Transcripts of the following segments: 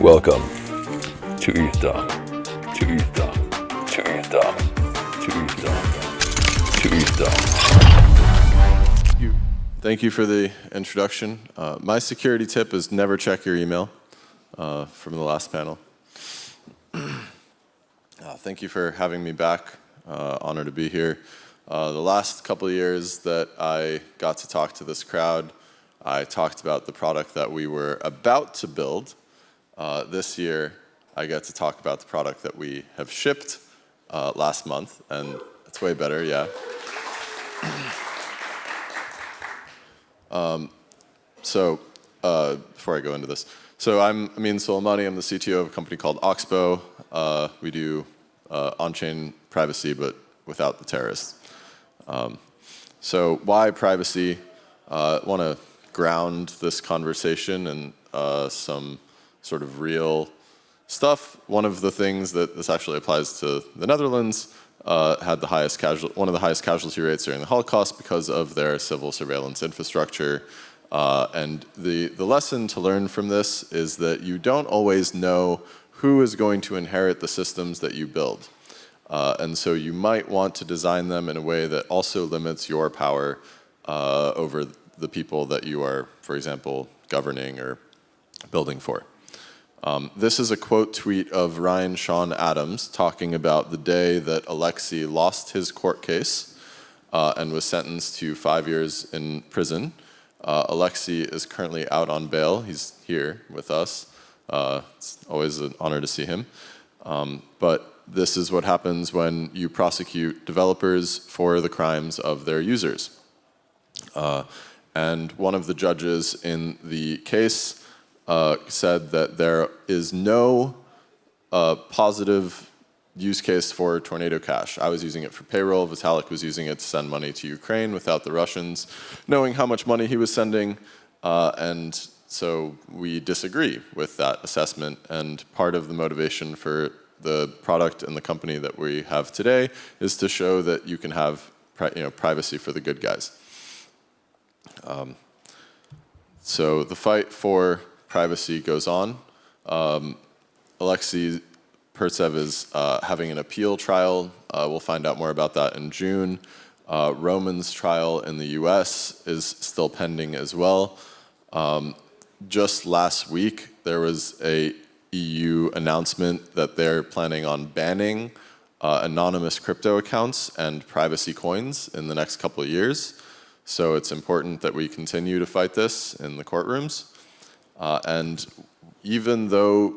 Welcome to ETHDam, to ETHDam, to ETHDam, to ETHDam, to ETHDam. Thank you for the introduction. My security tip is never check your email from the last panel. Thank you for having me back. Honored to be here. The last couple of years that I got to talk to this crowd, I talked about the product that we were about to build. This year, I get to talk about the product that we have shipped last month, and it's way better, yeah. Before I go into this, so I'm Ameen Soleimani. I'm the CTO of a company called Oxbow. We do on-chain privacy, but without the terrorists. So why privacy? I want to ground this conversation in some sort of real stuff. One of the things that this actually applies to the Netherlands had one of the highest casualty rates during the Holocaust because of their civil surveillance infrastructure. And the lesson to learn from this is that you don't always know who is going to inherit the systems that you build. And so you might want to design them in a way that also limits your power over the people that you are, for example, governing or building for. This is a quote tweet of Ryan Sean Adams talking about the day that Alexey lost his court case and was sentenced to 5 years in prison. Alexey is currently out on bail. He's here with us. It's always an honor to see him. But this is what happens when you prosecute developers for the crimes of their users. And one of the judges in the case said that there is no positive use case for Tornado Cash. I was using it for payroll. Vitalik was using it to send money to Ukraine without the Russians knowing how much money he was sending. And so we disagree with that assessment. And part of the motivation for the product and the company that we have today is to show that you can have privacy for the good guys. So the fight for privacy goes on. Alexey Pertsev is having an appeal trial. We'll find out more about that in June. Roman's trial in the US is still pending as well. Just last week, there was a EU announcement that they're planning on banning anonymous crypto accounts and privacy coins in the next couple of years. So it's important that we continue to fight this in the courtrooms. And even though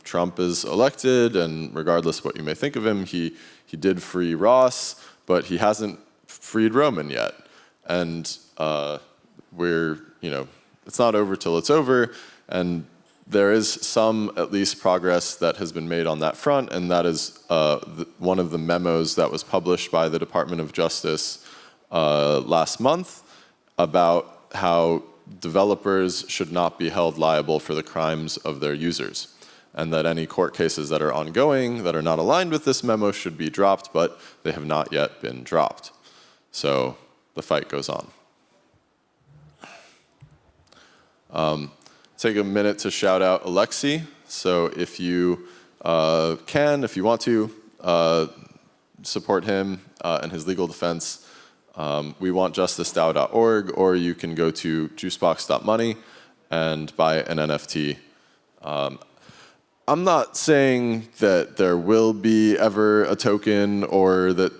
Trump is elected, and regardless what you may think of him, he did free Ross, but he hasn't freed Roman yet. And it's not over till it's over. And there is some, at least, progress that has been made on that front, and that is one of the memos that was published by the Department of Justice last month about how developers should not be held liable for the crimes of their users, and that any court cases that are ongoing that are not aligned with this memo should be dropped, but they have not yet been dropped. So the fight goes on. Take a minute to shout out Alexey. So if you if you want to, support him and his legal defense. We want justice.org, or you can go to juicebox.money and buy an NFT. I'm not saying that there will be ever a token, or that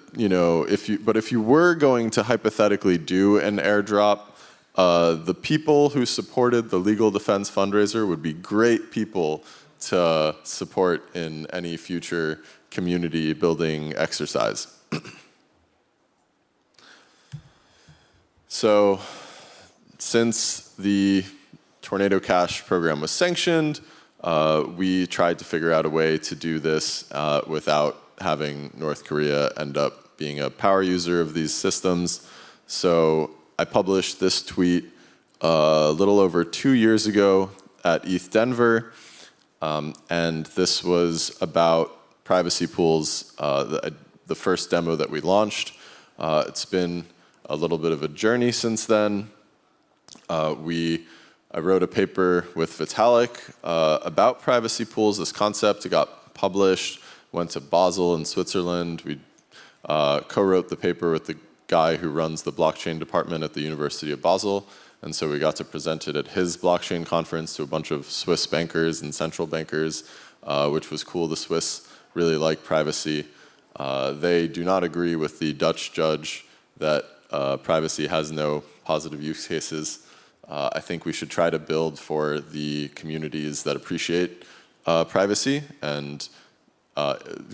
but if you were going to hypothetically do an airdrop, the people who supported the legal defense fundraiser would be great people to support in any future community building exercise. So since the Tornado Cash program was sanctioned, we tried to figure out a way to do this without having North Korea end up being a power user of these systems. So I published this tweet a little over 2 years ago at ETH Denver, and this was about privacy pools, the first demo that we launched. It's been a little bit of a journey since then. We I wrote a paper with Vitalik about privacy pools, this concept. It got published, went to Basel in Switzerland. We co-wrote the paper with the guy who runs the blockchain department at the University of Basel. And so we got to present it at his blockchain conference to a bunch of Swiss bankers and central bankers, which was cool. The Swiss really like privacy. They do not agree with the Dutch judge that privacy has no positive use cases. I think we should try to build for the communities that appreciate privacy and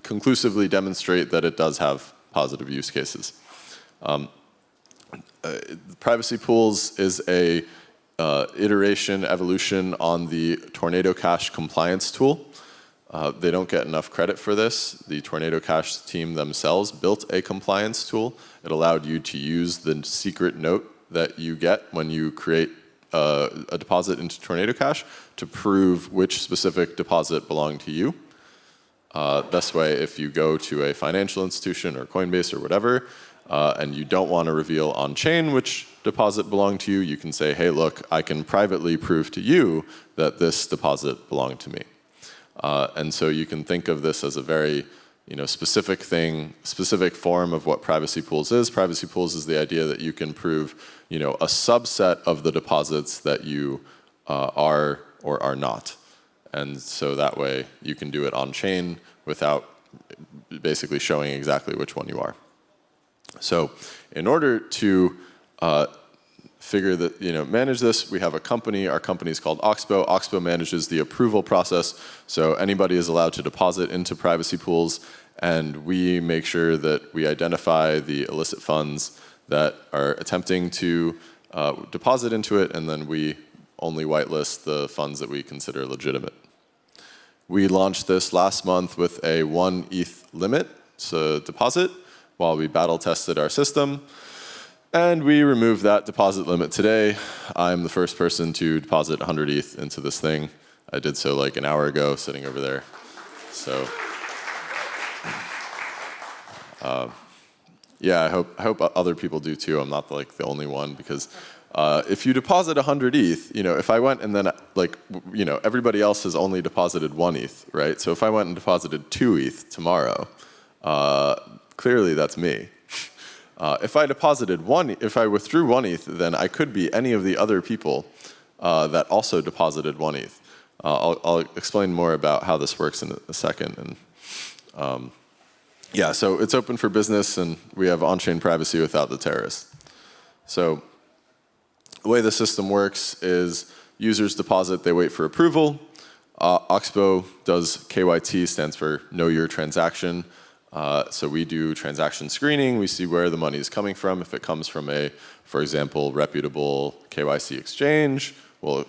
conclusively demonstrate that it does have positive use cases. Privacy pools is a iteration, evolution on the Tornado Cash compliance tool. They don't get enough credit for this. The Tornado Cash team themselves built a compliance tool. It allowed you to use the secret note that you get when you create a deposit into Tornado Cash to prove which specific deposit belonged to you. This way, if you go to a financial institution or Coinbase or whatever, and you don't want to reveal on-chain which deposit belonged to you, you can say, hey, look, I can privately prove to you that this deposit belonged to me. And so you can think of this as a very specific thing, specific form of what privacy pools is. Privacy pools is the idea that you can prove a subset of the deposits that you are or are not. And so that way you can do it on-chain without basically showing exactly which one you are. So in order to manage this, we have a company. Our company is called Oxbow. Oxbow manages the approval process. So anybody is allowed to deposit into privacy pools, and we make sure that we identify the illicit funds that are attempting to deposit into it, and then we only whitelist the funds that we consider legitimate. We launched this last month with a 1 ETH limit to deposit while we battle tested our system. And we removed that deposit limit today. I'm the first person to deposit 100 ETH into this thing. I did so like an hour ago, sitting over there. So, yeah, I hope other people do too. I'm not like the only one, because if you deposit 100 ETH, if I went and then everybody else has only deposited 1 ETH, right? So if I went and deposited 2 ETH tomorrow, clearly that's me. If I withdrew 1 ETH, then I could be any of the other people that also deposited 1 ETH. I'll explain more about how this works in a second. And yeah, so it's open for business, and we have on-chain privacy without the terrorists. So the way the system works is users deposit, they wait for approval. Oxbow does KYT, stands for Know Your Transaction. So we do transaction screening. We see where the money is coming from. If it comes from a, for example, reputable KYC exchange, we'll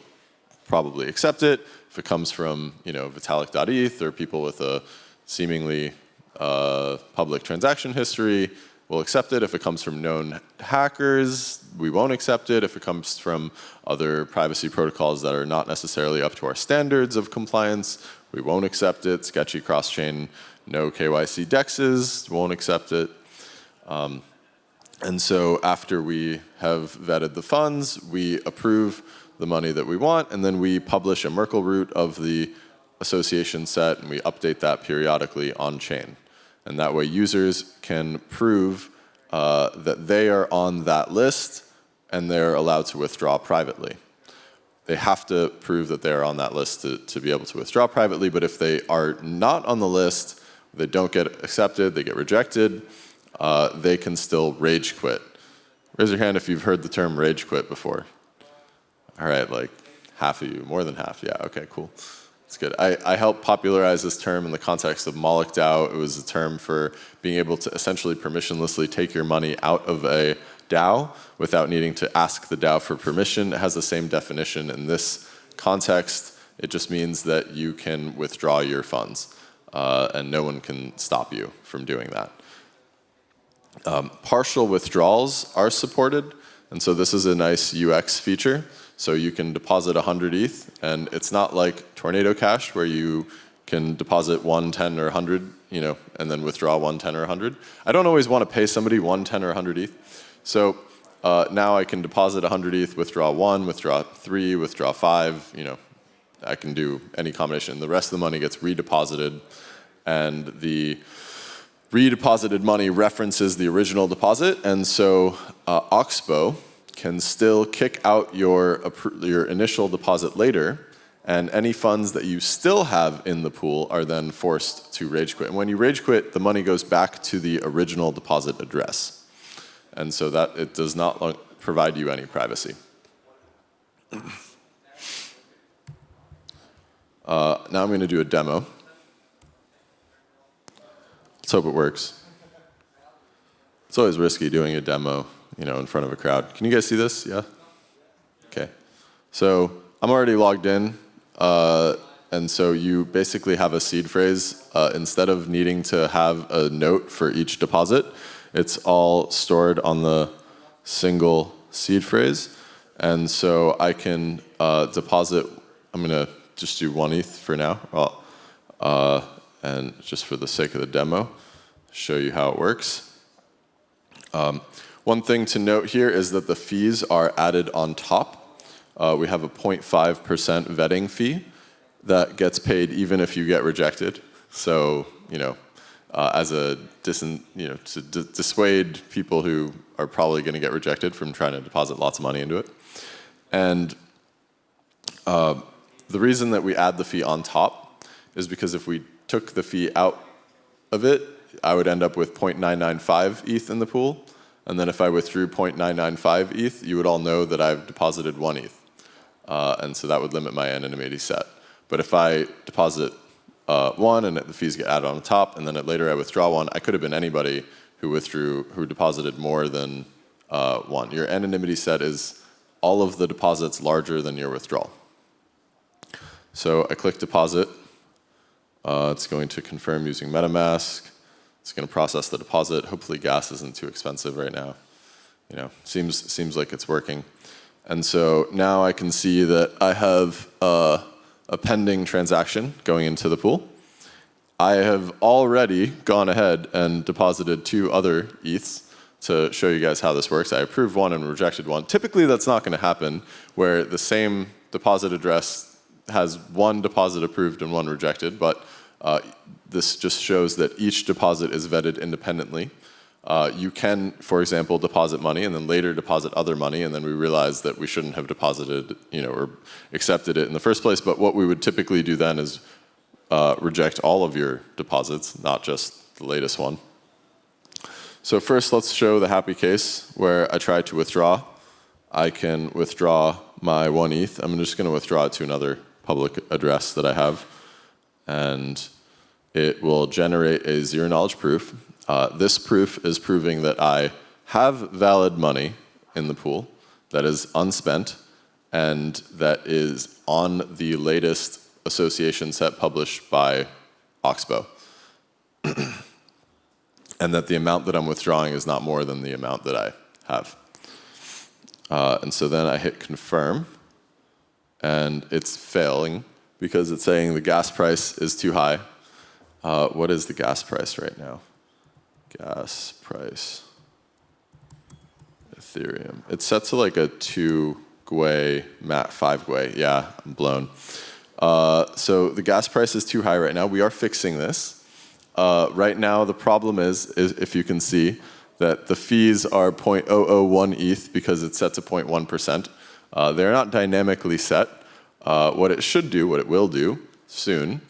probably accept it. If it comes from, Vitalik.eth or people with a seemingly public transaction history, we'll accept it. If it comes from known hackers, we won't accept it. If it comes from other privacy protocols that are not necessarily up to our standards of compliance, we won't accept it. Sketchy cross-chain, no KYC dexes, won't accept it. And so after we have vetted the funds, we approve the money that we want, and then we publish a Merkle root of the association set, and we update that periodically on-chain. And that way users can prove that they are on that list, and they're allowed to withdraw privately. They have to prove that they're on that list to be able to withdraw privately, but if they are not on the list, they don't get accepted, they get rejected, they can still rage quit. Raise your hand if you've heard the term rage quit before. All right, like half of you, more than half, yeah, okay, cool. That's good. I helped popularize this term in the context of MolochDAO. It was a term for being able to essentially permissionlessly take your money out of a DAO without needing to ask the DAO for permission. It has the same definition in this context. It just means that you can withdraw your funds, and no one can stop you from doing that. Partial withdrawals are supported, and so this is a nice UX feature. So you can deposit 100 ETH, and it's not like Tornado Cash where you can deposit 1, 10, or 100, and then withdraw 1, 10, or 100. I don't always want to pay somebody 1, 10, or 100 ETH. So now I can deposit 100 ETH, withdraw 1, withdraw 3, withdraw 5, you know, I can do any combination. The rest of the money gets redeposited, and the redeposited money references the original deposit, and so Oxbow can still kick out your initial deposit later, and any funds that you still have in the pool are then forced to rage quit. And when you rage quit, the money goes back to the original deposit address. And so that it does not provide you any privacy. Now I'm going to do a demo. Let's hope it works. It's always risky doing a demo, you know, in front of a crowd. Can you guys see this? Yeah? Okay. So I'm already logged in. And so you basically have a seed phrase. Instead of needing to have a note for each deposit, it's all stored on the single seed phrase. And so I can deposit, I'm going to just do 1 ETH for now. And just for the sake of the demo, show you how it works. One thing to note here is that the fees are added on top. We have a 0.5% vetting fee that gets paid even if you get rejected. So, you know, as a to dissuade people who are probably going to get rejected from trying to deposit lots of money into it. And the reason that we add the fee on top is because if we took the fee out of it, I would end up with 0.995 ETH in the pool. And then if I withdrew 0.995 ETH, you would all know that I've deposited 1 ETH. And so that would limit my anonymity set. But if I deposit 1 and the fees get added on top, and then later I withdraw 1, I could have been anybody who deposited more than 1. Your anonymity set is all of the deposits larger than your withdrawal. So I click deposit. It's going to confirm using MetaMask. It's going to process the deposit. Hopefully gas isn't too expensive right now. You know, seems like it's working. And so now I can see that I have a pending transaction going into the pool. I have already gone ahead and deposited 2 other ETHs to show you guys how this works. I approved 1 and rejected 1. Typically that's not going to happen where the same deposit address has 1 deposit approved and 1 rejected, but this just shows that each deposit is vetted independently. You can, for example, deposit money and then later deposit other money, and then we realize that we shouldn't have deposited, you know, or accepted it in the first place. But what we would typically do then is reject all of your deposits, not just the latest one. So first, let's show the happy case where I try to withdraw. I can withdraw my 1 ETH. I'm just going to withdraw it to another public address that I have, and it will generate a zero knowledge proof. This proof is proving that I have valid money in the pool that is unspent and that is on the latest association set published by Oxbow. And that the amount that I'm withdrawing is not more than the amount that I have. And so then I hit confirm, and it's failing because it's saying the gas price is too high. What is the gas price right now? Gas price, Ethereum. It's set to like a 2 Gwei, 5 Gwei. Yeah, I'm blown. So the gas price is too high right now. We are fixing this. Right now, the problem is, if you can see, that the fees are 0.001 ETH because it's set to 0.1%. They're not dynamically set. What it should do, what it will do soon,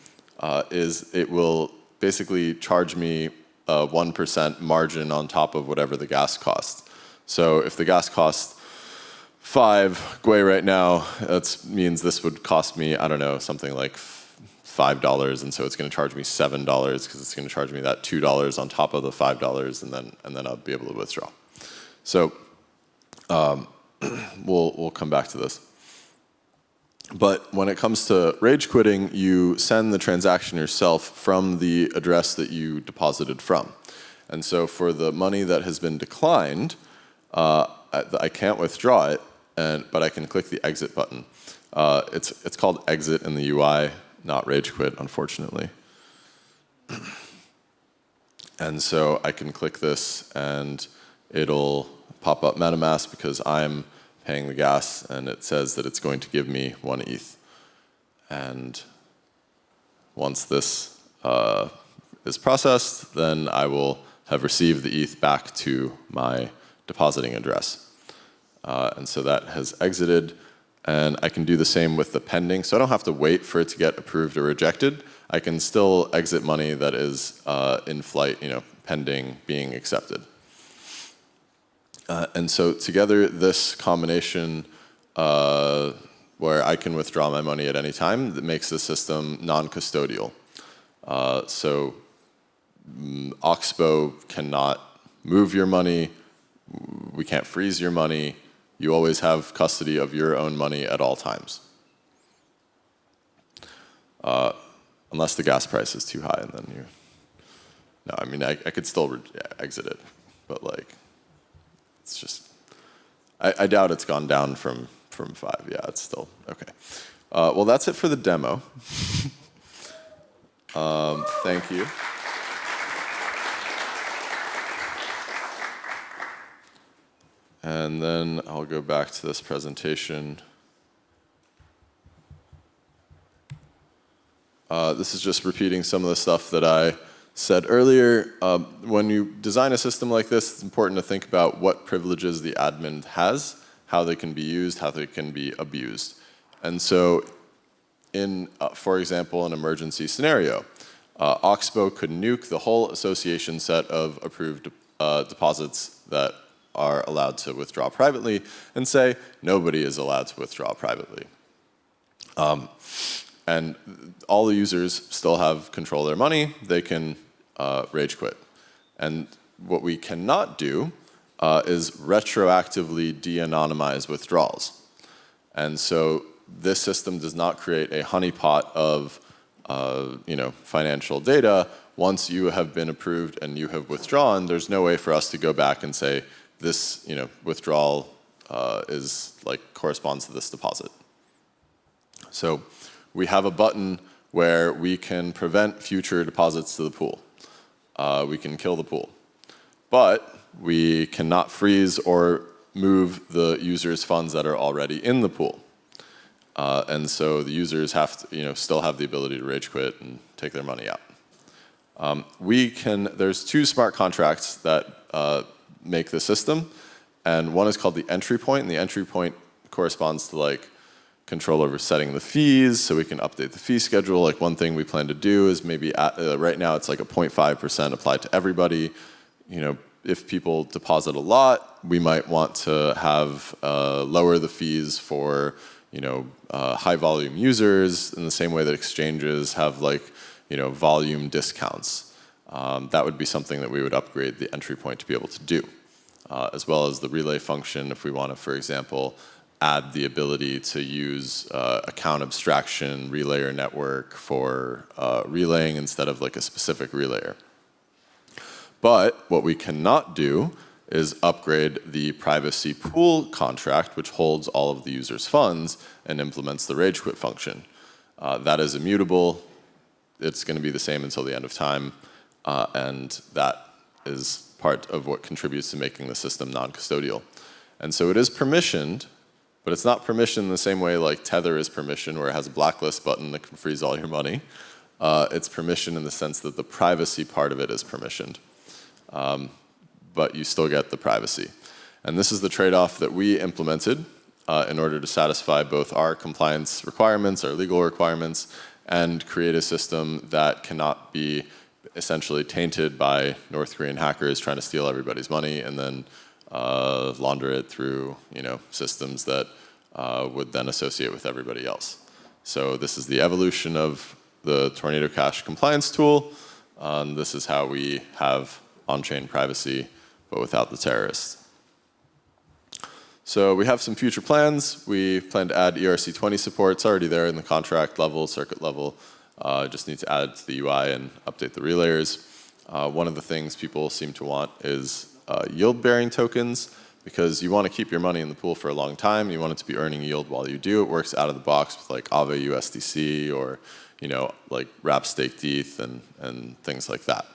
is it will basically charge me 1% margin on top of whatever the gas costs. So if the gas costs 5 Gwei right now, that means this would cost me, I don't know, something like $5, and so it's going to charge me $7 because it's going to charge me that $2 on top of the $5, and then I'll be able to withdraw. So we'll come back to this. But when it comes to rage quitting, you send the transaction yourself from the address that you deposited from. And so for the money that has been declined, I can't withdraw it, but I can click the exit button. It's called exit in the UI, not rage quit, unfortunately. And so I can click this, and it'll pop up MetaMask because I'm paying the gas, and it says that it's going to give me 1 ETH. And once this is processed, then I will have received the ETH back to my depositing address. And so that has exited. And I can do the same with the pending. So I don't have to wait for it to get approved or rejected. I can still exit money that is in flight, pending being accepted. And so together, this combination where I can withdraw my money at any time, that makes the system non-custodial. So Oxbow cannot move your money. We can't freeze your money. You always have custody of your own money at all times. Unless the gas price is too high, and then you... No, I mean, I could still exit it, but like, it's just... I doubt it's gone down from 5. Yeah, it's still okay. Well, that's it for the demo. Thank you. And then I'll go back to this presentation. This is just repeating some of the stuff that I said earlier. When you design a system like this, it's important to think about what privileges the admin has, how they can be used, how they can be abused. And so in, for example, an emergency scenario, Oxbow could nuke the whole association set of approved deposits that are allowed to withdraw privately and say nobody is allowed to withdraw privately. And all the users still have control of their money. They can rage quit. And what we cannot do is retroactively de-anonymize withdrawals. And so this system does not create a honeypot of financial data. Once you have been approved and you have withdrawn, there's no way for us to go back and say this withdrawal corresponds to this deposit. So we have a button where we can prevent future deposits to the pool. We can kill the pool. But we cannot freeze or move the user's funds that are already in the pool. And so the users have to, still have the ability to rage quit and take their money out. There's 2 smart contracts that make the system, and one is called the entry point, and the entry point corresponds to control over setting the fees, so we can update the fee schedule. One thing we plan to do is maybe right now it's a 0.5% applied to everybody. If people deposit a lot, we might want to have lower the fees for high volume users in the same way that exchanges have volume discounts. That would be something that we would upgrade the entry point to be able to do, as well as the relay function if we want to, for example, add the ability to use account abstraction relayer network for relaying instead of a specific relayer. But what we cannot do is upgrade the privacy pool contract, which holds all of the user's funds and implements the rage quit function. That is immutable. It's going to be the same until the end of time. And that is part of what contributes to making the system non-custodial. And so it is permissioned, but it's not permissioned in the same way Tether is permissioned, where it has a blacklist button that can freeze all your money. It's permissioned in the sense that the privacy part of it is permissioned. But you still get the privacy. And this is the trade-off that we implemented in order to satisfy both our compliance requirements, our legal requirements, and create a system that cannot be essentially tainted by North Korean hackers trying to steal everybody's money and then launder it through systems that would then associate with everybody else. So this is the evolution of the Tornado Cash compliance tool. This is how we have on-chain privacy, but without the terrorists. So we have some future plans. We plan to add ERC20 support. It's already there in the contract level, circuit level. Just need to add to the UI and update the relayers. One of the things people seem to want is yield-bearing tokens, because you want to keep your money in the pool for a long time. You want it to be earning yield while you do. It works out of the box with Aave USDC or wrap staked ETH and things like that.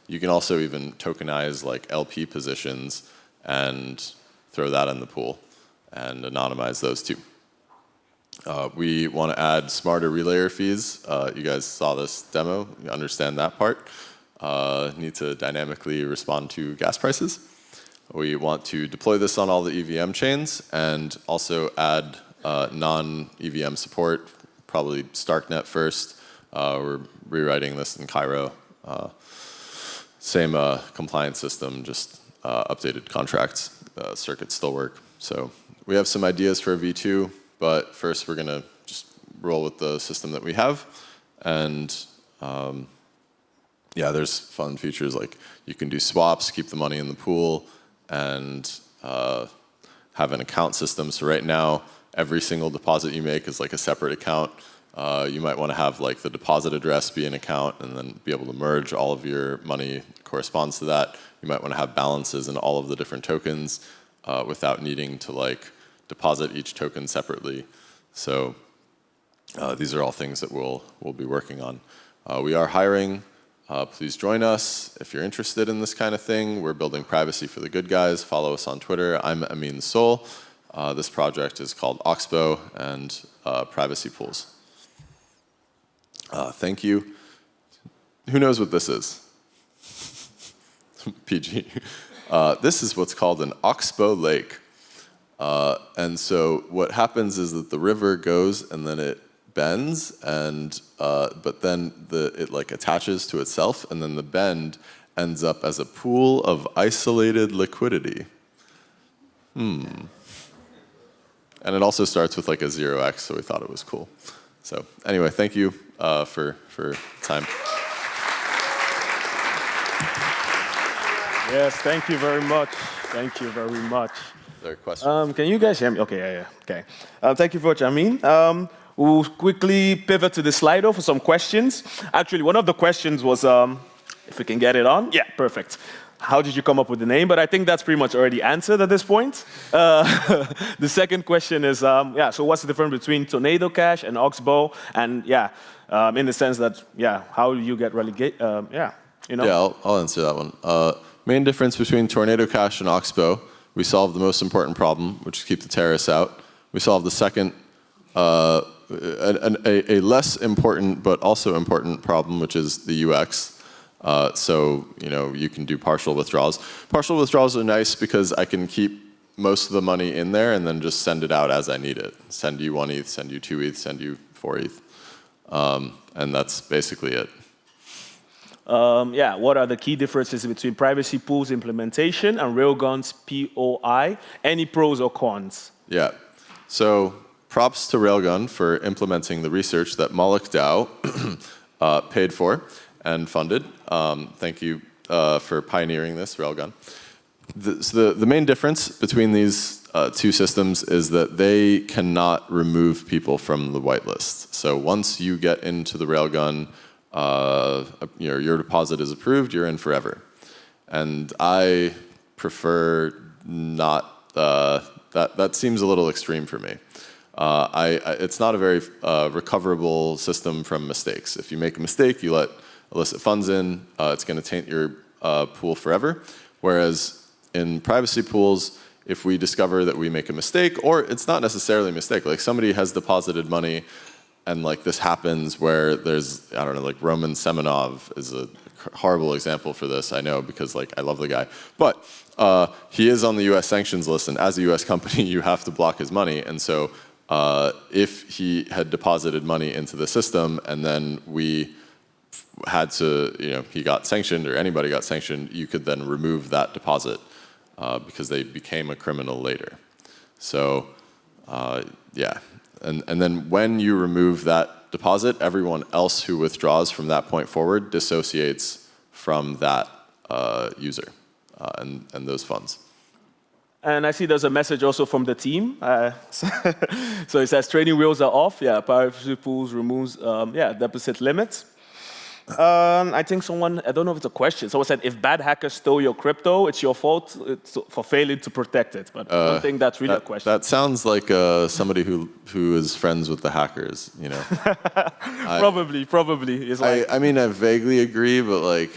You can also even tokenize LP positions and throw that in the pool and anonymize those too. We want to add smarter relayer fees. You guys saw this demo, you understand that part. Need to dynamically respond to gas prices. We want to deploy this on all the EVM chains and also add non-EVM support, probably StarkNet first. We're rewriting this in Cairo. Same compliance system, just updated contracts. Circuits still work. So we have some ideas for a V2, but first we're going to just roll with the system that we have. And yeah, there's fun features like you can do swaps, keep the money in the pool, and have an account system. So right now, every single deposit you make is like a separate account. You might want to have like the deposit address be an account and then be able to merge all of your money corresponds to that. You might want to have balances in all of the different tokens without needing to like deposit each token separately. So these are all things that we'll be working on. We are hiring. Please join us if you're interested in this kind of thing. We're building privacy for the good guys. Follow us on Twitter. I'm Ameen Sol. This project is called Oxbow and Privacy Pools. Thank you. Who knows what this is? PG. This is what's called an oxbow lake. And so what happens is that the river goes and then it bends, and but then it like attaches to itself, and then the bend ends up as a pool of isolated liquidity. And it also starts with like a 0x, so we thought it was cool. So anyway, thank you for time. Yes, thank you very much. Thank you very much. There are questions? Can you guys hear me? Okay, yeah. Okay. Thank you very much, Ameen. We'll quickly pivot to the Slido for some questions. Actually, one of the questions was, if we can get it on. Yeah, perfect. How did you come up with the name? But I think that's pretty much already answered at this point. The second question is, so what's the difference between Tornado Cash and Oxbow? And in the sense that, how do you get relegated? Yeah, I'll answer that one. Main difference between Tornado Cash and Oxbow, we solved the most important problem, which is keep the terrorists out. We solved the second, a less important but also important problem, which is the UX. So you can do partial withdrawals. Partial withdrawals are nice because I can keep most of the money in there and then just send it out as I need it. Send you 1 ETH, send you 2 ETH, send you 4 ETH. And that's basically it. What are the key differences between Privacy Pools implementation and Railgun's POI? Any pros or cons? Yeah. So props to Railgun for implementing the research that MolochDAO paid for and funded. Thank you for pioneering this, Railgun. The main difference between these two systems is that they cannot remove people from the whitelist. So once you get into the Railgun, your deposit is approved, you're in forever. And I prefer not, that seems a little extreme for me. It's not a very recoverable system from mistakes. If you make a mistake, you let illicit funds in, it's going to taint your pool forever. Whereas in privacy pools, if we discover that we make a mistake, or it's not necessarily a mistake, like somebody has deposited money and like this happens where there's, I don't know, like Roman Semenov is a horrible example for this, I know, because like I love the guy. But he is on the US sanctions list, and as a US company, you have to block his money. And so if he had deposited money into the system and then we had to, he got sanctioned or anybody got sanctioned, you could then remove that deposit because they became a criminal later. So and then when you remove that deposit, everyone else who withdraws from that point forward dissociates from that user and those funds. And I see there's a message also from the team. So it says training wheels are off. Yeah, privacy pools removes deposit limits. I think someone, I don't know if it's a question, someone said, if bad hackers stole your crypto, it's your fault for failing to protect it. But I don't think that's really a question. That sounds like somebody who is friends with the hackers, Probably. It's like, I mean, I vaguely agree, but like,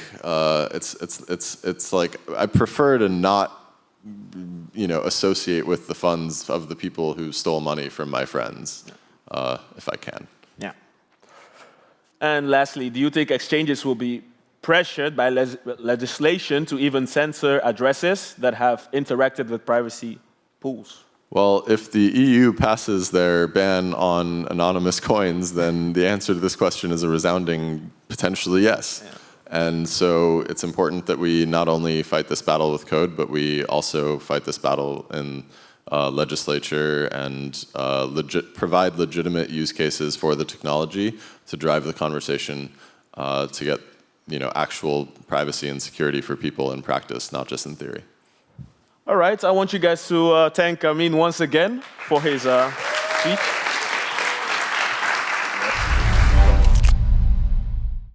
it's like, I prefer to not associate with the funds of the people who stole money from my friends, if I can. Yeah. And lastly, do you think exchanges will be pressured by legislation to even censor addresses that have interacted with privacy pools? Well, if the EU passes their ban on anonymous coins, then the answer to this question is a resounding potentially yes. Yeah. And so it's important that we not only fight this battle with code, but we also fight this battle in legislature and provide legitimate use cases for the technology to drive the conversation to get actual privacy and security for people in practice, not just in theory. All right, I want you guys to thank Ameen once again for his speech.